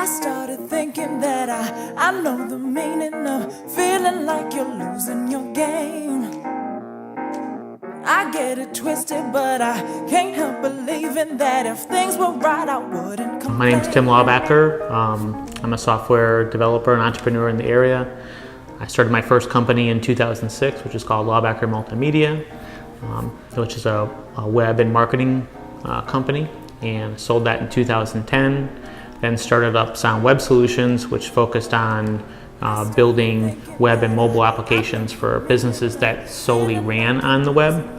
started thinking that I know the meaning of feeling like you're losing your game. I get it twisted, but I can't help believing that if things were right, I wouldn't complain. My name's Tim Laubacher. I'm a software developer and entrepreneur in the area. I started my first company in 2006, which is called Laubacher Multimedia, which is a web and marketing company, and sold that in 2010. Then started up Sound Web Solutions, which focused on building web and mobile applications for businesses that solely ran on the web.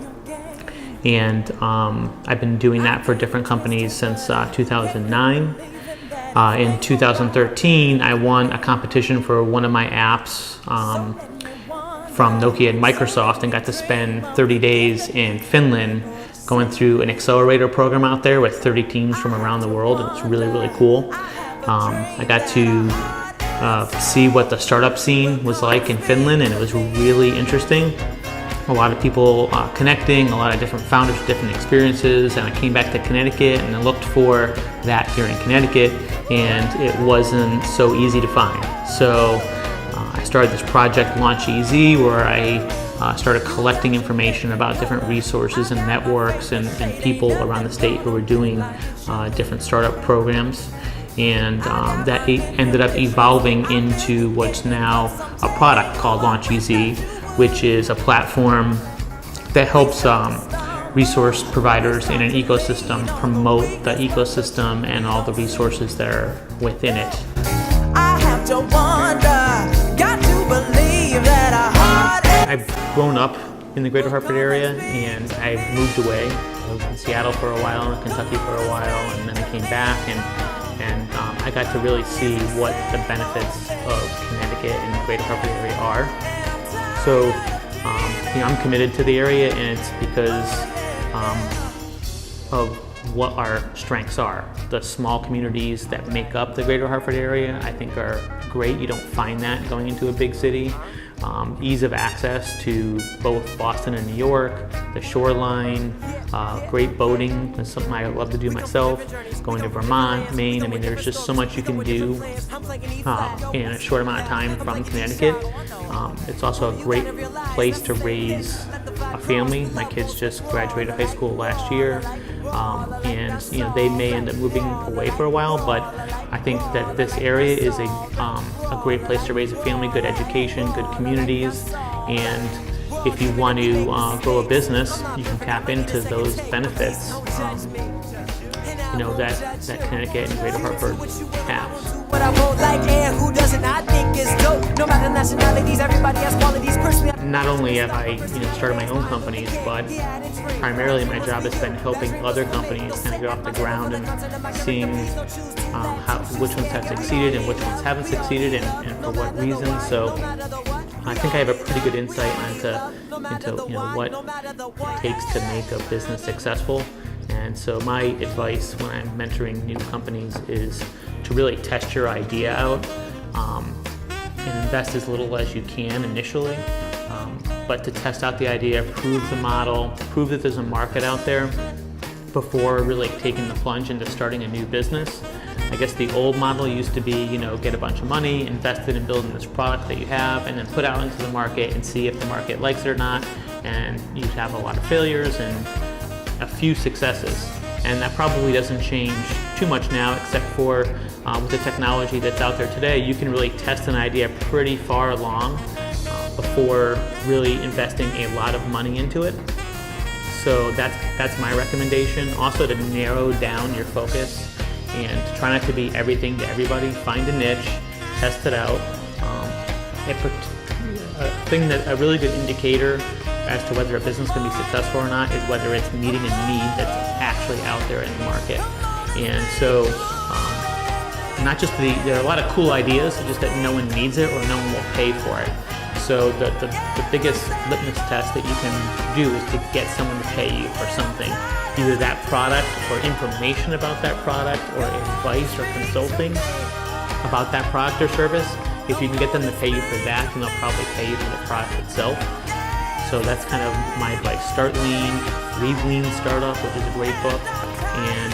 And I've been doing that for different companies since 2009. In 2013, I won a competition for one of my apps from Nokia and Microsoft, and got to spend 30 days in Finland going through an accelerator program out there with 30 teams from around the world. It was really, really cool. I got to see what the startup scene was like in Finland, and it was really interesting. A lot of people connecting, a lot of different founders with different experiences, and I came back to Connecticut and I looked for that here in Connecticut, and it wasn't so easy to find. So I started this project, Launch EZ, where I started collecting information about different resources and networks and people around the state who were doing different startup programs. And that ended up evolving into what's now a product called Launch EZ, which is a platform that helps resource providers in an ecosystem promote the ecosystem and all the resources that are within it. I have to wonder, got to believe that I've grown up in the Greater Hartford area, and I've moved away. I was in Seattle for a while, in Kentucky for a while, and then I came back, and I got to really see what the benefits of Connecticut and the Greater Hartford area are. So I'm committed to the area, and it's because of what our strengths are. The small communities that make up the Greater Hartford area, I think, are great. You don't find that going into a big city. Ease of access to both Boston and New York, the shoreline, great boating. That's something I love to do myself. Going to Vermont, Maine. I mean, there's just so much you can do in a short amount of time from Connecticut. It's also a great place to raise a family. My kids just graduated high school last year, and they may end up moving away for a while, but I think that this area is a great place to raise a family, good education, good communities, and if you want to grow a business, you can tap into those benefits that Connecticut and Greater Hartford have. Not only have I started my own companies, but primarily my job has been helping other companies kind of get off the ground and seeing which ones have succeeded and which ones haven't succeeded and for what reasons. So I think I have a pretty good insight into what it takes to make a business successful. And so my advice when I'm mentoring new companies is to really test your idea out and invest as little as you can initially, but to test out the idea, prove the model, prove that there's a market out there before really taking the plunge into starting a new business. I guess the old model used to be, get a bunch of money, invest it in building this product that you have, and then put out into the market and see if the market likes it or not, and you'd have a lot of failures and a few successes. And that probably doesn't change too much now, except for with the technology that's out there today, you can really test an idea pretty far along before really investing a lot of money into it. So that's my recommendation. Also, to narrow down your focus and to try not to be everything to everybody. Find a niche, test it out. A really good indicator as to whether a business can be successful or not is whether it's meeting a need that's actually out there in the market. And so, not just there are a lot of cool ideas, just that no one needs it or no one will pay for it. So the biggest litmus test that you can do is to get someone to pay you for something, either that product or information about that product or advice or consulting about that product or service. If you can get them to pay you for that, then they'll probably pay you for the product itself. So that's kind of my advice. Start lean, read Lean Startup, which is a great book, and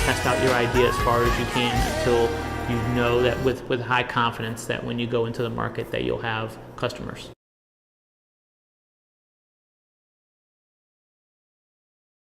test out your idea as far as you can until you know that with high confidence that when you go into the market that you'll have customers.